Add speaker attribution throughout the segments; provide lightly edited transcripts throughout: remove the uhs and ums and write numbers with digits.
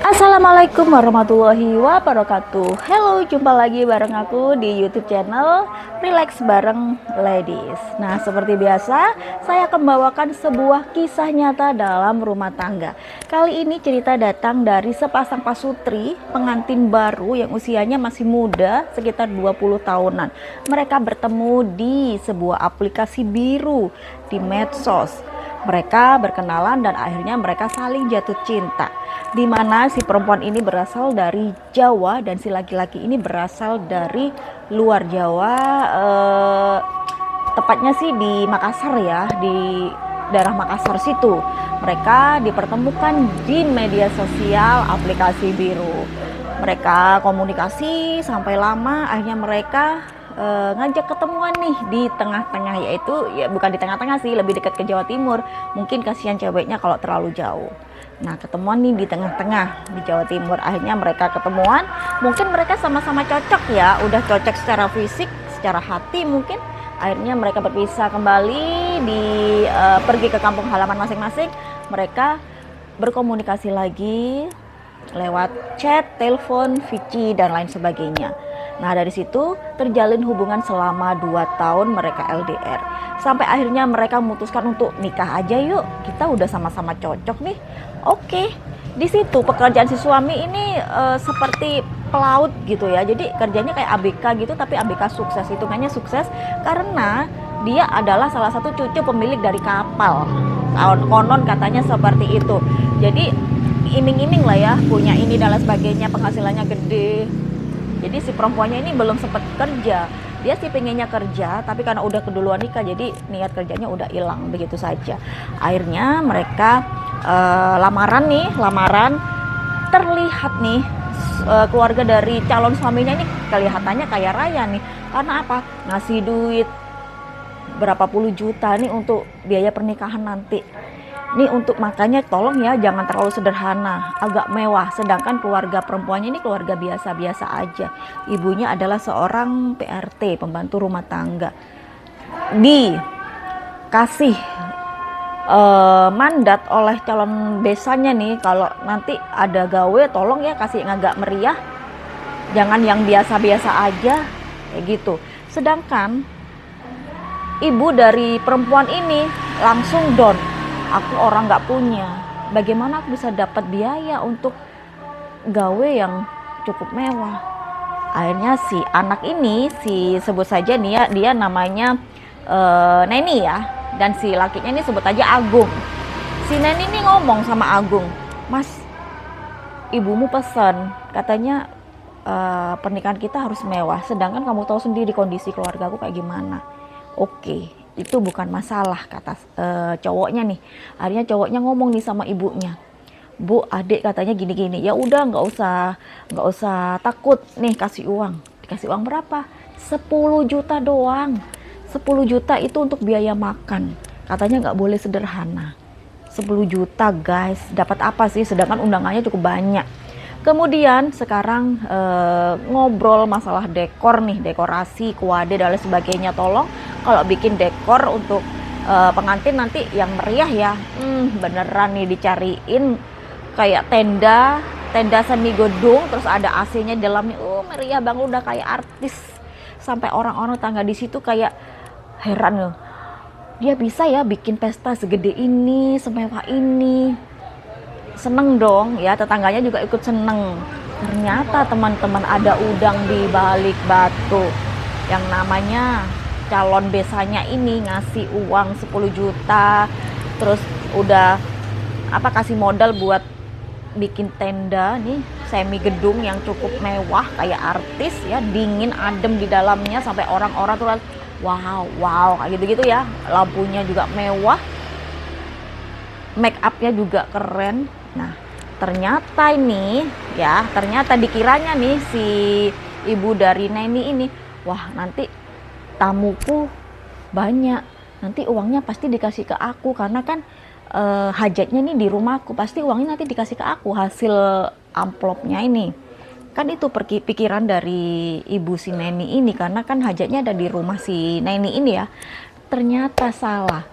Speaker 1: Assalamualaikum warahmatullahi wabarakatuh. Halo, jumpa lagi bareng aku di YouTube channel Relax bareng Ladies. Nah, seperti biasa, saya akan membawakan sebuah kisah nyata dalam rumah tangga. Kali ini cerita datang dari sepasang pasutri, pengantin baru yang usianya masih muda, sekitar 20 tahunan. Mereka bertemu di sebuah aplikasi biru di medsos. Mereka berkenalan dan akhirnya mereka saling jatuh cinta, di mana si perempuan ini berasal dari Jawa dan si laki-laki ini berasal dari luar Jawa, tepatnya sih di Makassar ya, di daerah Makassar situ. Mereka dipertemukan di media sosial aplikasi biru. Mereka komunikasi sampai lama, akhirnya mereka ngajak ketemuan nih di tengah-tengah, yaitu ya bukan di tengah-tengah sih, lebih dekat ke Jawa Timur. Mungkin kasihan ceweknya kalau terlalu jauh. Nah, ketemuan nih di tengah-tengah di Jawa Timur. Akhirnya mereka ketemuan, mungkin mereka sama-sama cocok ya, udah cocok secara fisik, secara hati mungkin. Akhirnya mereka berpisah kembali, pergi ke kampung halaman masing-masing. Mereka berkomunikasi lagi lewat chat, telepon, VC dan lain sebagainya. Nah, dari situ terjalin hubungan selama 2 tahun mereka LDR. Sampai akhirnya mereka memutuskan untuk nikah aja yuk. Kita udah sama-sama cocok nih. Oke. Di situ pekerjaan si suami ini seperti pelaut gitu ya. Jadi kerjanya kayak ABK gitu, tapi ABK sukses. Hitungannya sukses karena dia adalah salah satu cucu pemilik dari kapal. Konon katanya seperti itu. Jadi iming-iming lah ya, punya ini dan lain sebagainya, penghasilannya gede. Jadi si perempuannya ini belum sempat kerja. Dia sih pengennya kerja, tapi karena udah keduluan nikah, jadi niat kerjanya udah hilang begitu saja. Akhirnya mereka lamaran terlihat nih, keluarga dari calon suaminya ini kelihatannya kaya raya nih. Karena apa? Ngasih duit berapa puluh juta nih untuk biaya pernikahan nanti. Nih untuk makanya tolong ya jangan terlalu sederhana, agak mewah. Sedangkan keluarga perempuannya ini keluarga biasa-biasa aja. Ibunya adalah seorang PRT, pembantu rumah tangga. Dikasih mandat oleh calon besannya nih, kalau nanti ada gawe tolong ya kasih yang agak meriah, jangan yang biasa-biasa aja kayak gitu. Sedangkan ibu dari perempuan ini langsung down. Aku orang nggak punya, bagaimana aku bisa dapat biaya untuk gawe yang cukup mewah. Akhirnya si anak ini, si sebut saja nih ya, dia namanya Neni ya, dan si lakinya ini sebut aja Agung. Si Neni ini ngomong sama Agung, Mas, ibumu pesan katanya pernikahan kita harus mewah, sedangkan kamu tahu sendiri kondisi keluarga aku kayak gimana. Oke, itu bukan masalah, kata cowoknya nih. Akhirnya cowoknya ngomong nih sama ibunya, Bu, adik katanya gini-gini. Ya udah, nggak usah takut nih, kasih uang. Dikasih uang berapa? 10 juta doang. 10 juta itu untuk biaya makan. Katanya nggak boleh sederhana. 10 juta guys, dapat apa sih? Sedangkan undangannya cukup banyak. Kemudian sekarang ngobrol masalah dekor nih, dekorasi, kuade dan lain sebagainya. Tolong kalau bikin dekor untuk pengantin nanti yang meriah ya. Beneran nih dicariin kayak tenda semi gedung, terus ada AC-nya di dalamnya. Meriah banget, udah kayak artis. Sampai orang-orang tangga di situ kayak heran loh. Dia bisa ya bikin pesta segede ini, semewah ini. Seneng dong ya, tetangganya juga ikut seneng. Ternyata teman-teman ada udang di balik batu. Yang namanya calon besanya ini ngasih uang 10 juta, terus udah kasih modal buat bikin tenda nih semi gedung yang cukup mewah kayak artis ya, dingin adem di dalamnya sampai orang-orang tuh wow kayak gitu-gitu ya. Lampunya juga mewah, make upnya juga keren. Nah, ternyata dikiranya nih si ibu dari Neni ini, wah nanti tamuku banyak, nanti uangnya pasti dikasih ke aku karena kan hajatnya nih di rumahku, pasti uangnya nanti dikasih ke aku hasil amplopnya ini. Kan itu pikiran dari ibu si Neni ini, karena kan hajatnya ada di rumah si Neni ini ya. Ternyata salah.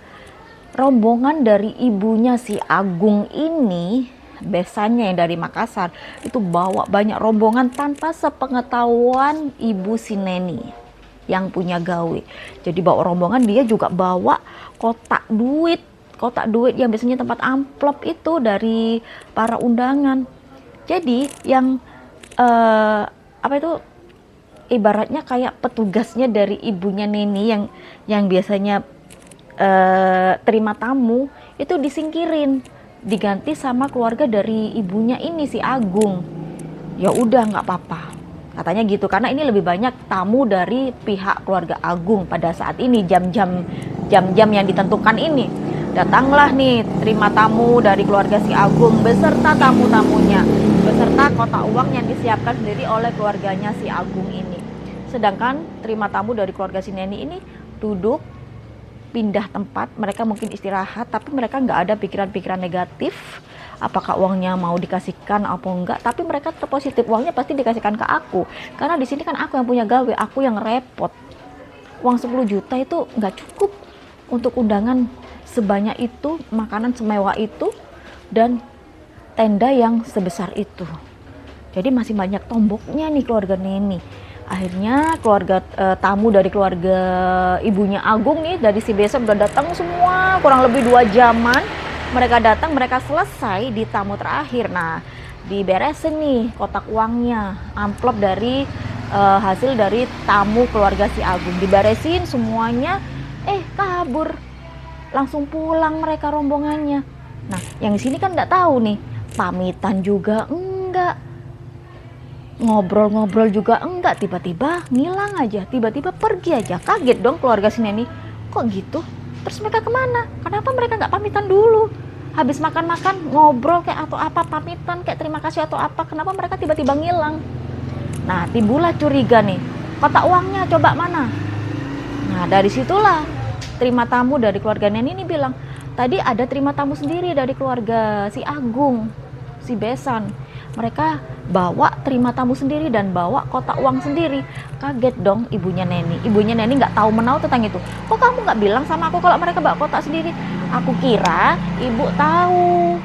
Speaker 1: Rombongan dari ibunya si Agung ini besannya yang dari Makassar itu bawa banyak rombongan tanpa sepengetahuan ibu si Neni yang punya gawe. Jadi bawa rombongan, dia juga bawa kotak duit yang biasanya tempat amplop itu dari para undangan. Jadi yang apa itu, ibaratnya kayak petugasnya dari ibunya Neni yang biasanya terima tamu itu disingkirin, diganti sama keluarga dari ibunya ini si Agung. Ya udah nggak apa-apa katanya gitu, karena ini lebih banyak tamu dari pihak keluarga Agung pada saat ini, jam-jam yang ditentukan ini. Datanglah nih terima tamu dari keluarga si Agung beserta tamu-tamunya, beserta kotak uang yang disiapkan sendiri oleh keluarganya si Agung ini. Sedangkan terima tamu dari keluarga si Neni ini duduk pindah tempat, mereka mungkin istirahat, tapi mereka nggak ada pikiran-pikiran negatif apakah uangnya mau dikasihkan apa enggak, tapi mereka terpositif, uangnya pasti dikasihkan ke aku, karena di sini kan aku yang punya gawe, aku yang repot. Uang 10 juta itu nggak cukup untuk undangan sebanyak itu, makanan semewah itu, dan tenda yang sebesar itu. Jadi masih banyak tomboknya nih keluarga Neni. Akhirnya keluarga tamu dari keluarga ibunya Agung nih dari si Besok udah datang semua, kurang lebih 2 jaman mereka datang, mereka selesai di tamu terakhir. Nah, diberesin nih kotak uangnya, amplop dari hasil dari tamu keluarga si Agung, diberesin semuanya, kabur, langsung pulang mereka rombongannya. Nah, yang di sini kan nggak tahu nih, pamitan juga enggak, ngobrol-ngobrol juga enggak, tiba-tiba ngilang aja, tiba-tiba pergi aja. Kaget dong keluarga si Neni, kok gitu? Terus mereka kemana? Kenapa mereka nggak pamitan dulu? Habis makan-makan ngobrol kayak atau apa, pamitan kayak terima kasih atau apa, kenapa mereka tiba-tiba ngilang? Nah, timbullah curiga nih, kotak uangnya coba mana? Nah, dari situlah terima tamu dari keluarga Neni ini bilang, tadi ada terima tamu sendiri dari keluarga si Agung, si Besan. Mereka bawa terima tamu sendiri dan bawa kotak uang sendiri. Kaget dong ibunya Neni. Ibunya Neni nggak tahu menau tentang itu. Kok kamu nggak bilang sama aku kalau mereka bawa kotak sendiri? Aku kira ibu tahu.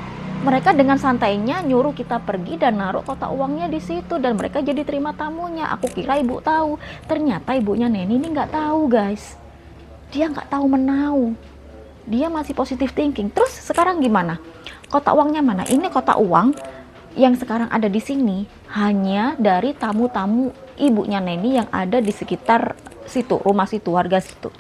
Speaker 1: Mereka dengan santainya nyuruh kita pergi dan naruh kotak uangnya di situ dan mereka jadi terima tamunya. Aku kira ibu tahu. Ternyata ibunya Neni ini nggak tahu, guys. Dia nggak tahu menau. Dia masih positive thinking. Terus sekarang gimana? Kotak uangnya mana? Ini kotak uang yang sekarang ada di sini hanya dari tamu-tamu ibunya Neni yang ada di sekitar situ, rumah situ, warga situ.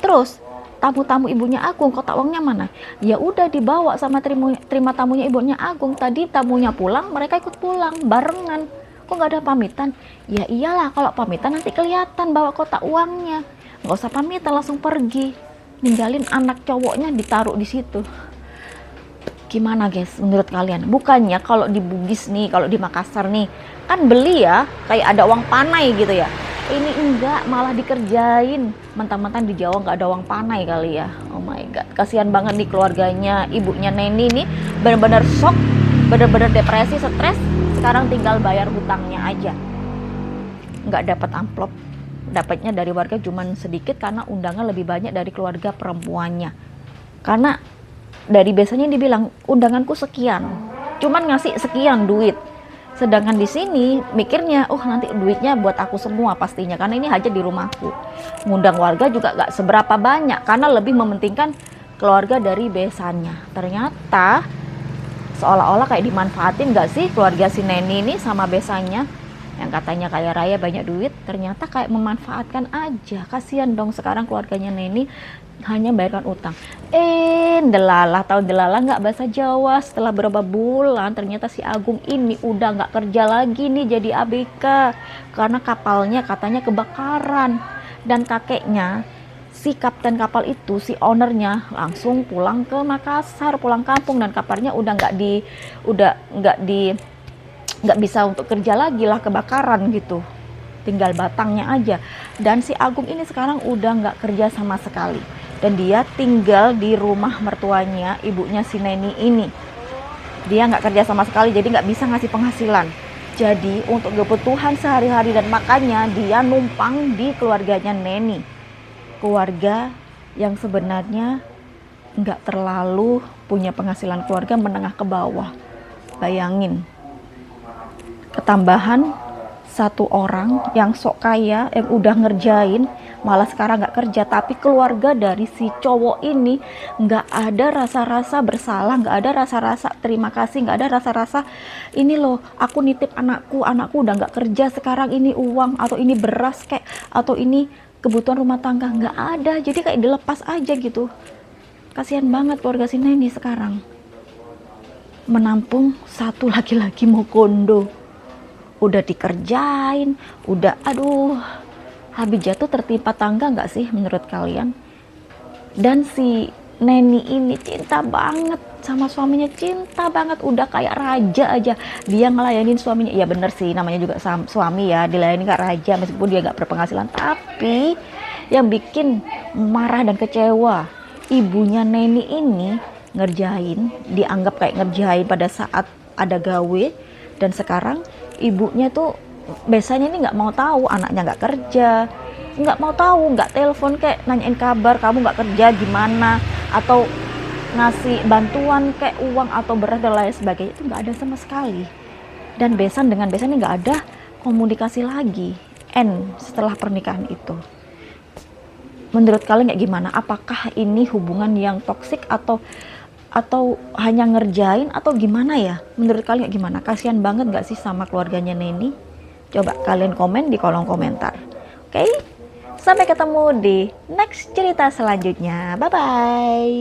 Speaker 1: Terus tamu-tamu ibunya Agung, kotak uangnya mana? Ya udah dibawa sama terima tamunya ibunya Agung. Tadi tamunya pulang, mereka ikut pulang barengan. Kok nggak ada pamitan? Ya iyalah, kalau pamitan nanti kelihatan bawa kotak uangnya. Nggak usah pamitan, langsung pergi, ninggalin anak cowoknya ditaruh di situ. Gimana guys menurut kalian? Bukannya kalau di Bugis nih, kalau di Makassar nih kan beli ya kayak ada uang panai gitu ya, ini enggak, malah dikerjain. Mentang-mentang di Jawa nggak ada uang panai kali ya. Oh my god, kasihan banget nih keluarganya ibunya Neni nih, benar-benar shock, benar-benar depresi, stres. Sekarang tinggal bayar hutangnya aja, nggak dapat amplop, dapatnya dari warga cuman sedikit karena undangan lebih banyak dari keluarga perempuannya. Karena dari biasanya dibilang undanganku sekian, cuman ngasih sekian duit. Sedangkan di sini mikirnya, oh nanti duitnya buat aku semua pastinya, karena ini hajat di rumahku. Ngundang warga juga gak seberapa banyak, karena lebih mementingkan keluarga dari besannya. Ternyata seolah-olah kayak dimanfaatin gak sih keluarga si Neni ini sama besannya, yang katanya kaya raya banyak duit, ternyata kayak memanfaatkan aja. Kasihan dong sekarang keluarganya Neni hanya bayarkan utang. Delalah, tahu delalah nggak bahasa Jawa? Setelah beberapa bulan ternyata si Agung ini udah nggak kerja lagi nih jadi ABK karena kapalnya katanya kebakaran, dan kakeknya si kapten kapal itu, si ownernya langsung pulang ke Makassar, pulang kampung, dan kapalnya udah nggak bisa untuk kerja lagi lah, kebakaran gitu, tinggal batangnya aja. Dan si Agung ini sekarang udah nggak kerja sama sekali, dan dia tinggal di rumah mertuanya ibunya si Neni ini. Dia nggak kerja sama sekali, jadi nggak bisa ngasih penghasilan. Jadi untuk kebutuhan sehari-hari dan makannya dia numpang di keluarganya Neni, keluarga yang sebenarnya nggak terlalu punya penghasilan, keluarga menengah ke bawah. Bayangin, ketambahan satu orang yang sok kaya, yang udah ngerjain, malah sekarang nggak kerja. Tapi keluarga dari si cowok ini nggak ada rasa-rasa bersalah, nggak ada rasa-rasa terima kasih, nggak ada rasa-rasa ini loh, aku nitip anakku udah nggak kerja sekarang, ini uang atau ini beras kayak, atau ini kebutuhan rumah tangga, nggak ada. Jadi kayak dilepas aja gitu. Kasihan banget keluarga si Neni sekarang menampung satu laki-laki mau kondo. Udah dikerjain, udah aduh, habis jatuh tertimpa tangga nggak sih menurut kalian? Dan si Neni ini cinta banget sama suaminya, cinta banget, udah kayak raja aja dia ngelayanin suaminya. Ya bener sih, namanya juga suami ya, dilayani kayak raja meskipun dia nggak berpenghasilan. Tapi yang bikin marah dan kecewa, ibunya Neni ini ngerjain, dianggap kayak ngerjain pada saat ada gawe, dan sekarang ibunya tuh biasanya ini nggak mau tahu anaknya nggak kerja, nggak mau tahu, nggak telepon kayak nanyain kabar kamu nggak kerja gimana, atau ngasih bantuan kayak uang atau beras dan lain sebagainya. Itu nggak ada sama sekali. Dan besan dengan besan ini nggak ada komunikasi lagi, setelah pernikahan itu. Menurut kalian kayak gimana? Apakah ini hubungan yang toksik atau hanya ngerjain atau gimana ya? Menurut kalian kayak gimana? Kasihan banget gak sih sama keluarganya Neni? Coba kalian komen di kolom komentar. Oke? Sampai ketemu di next cerita selanjutnya. Bye bye.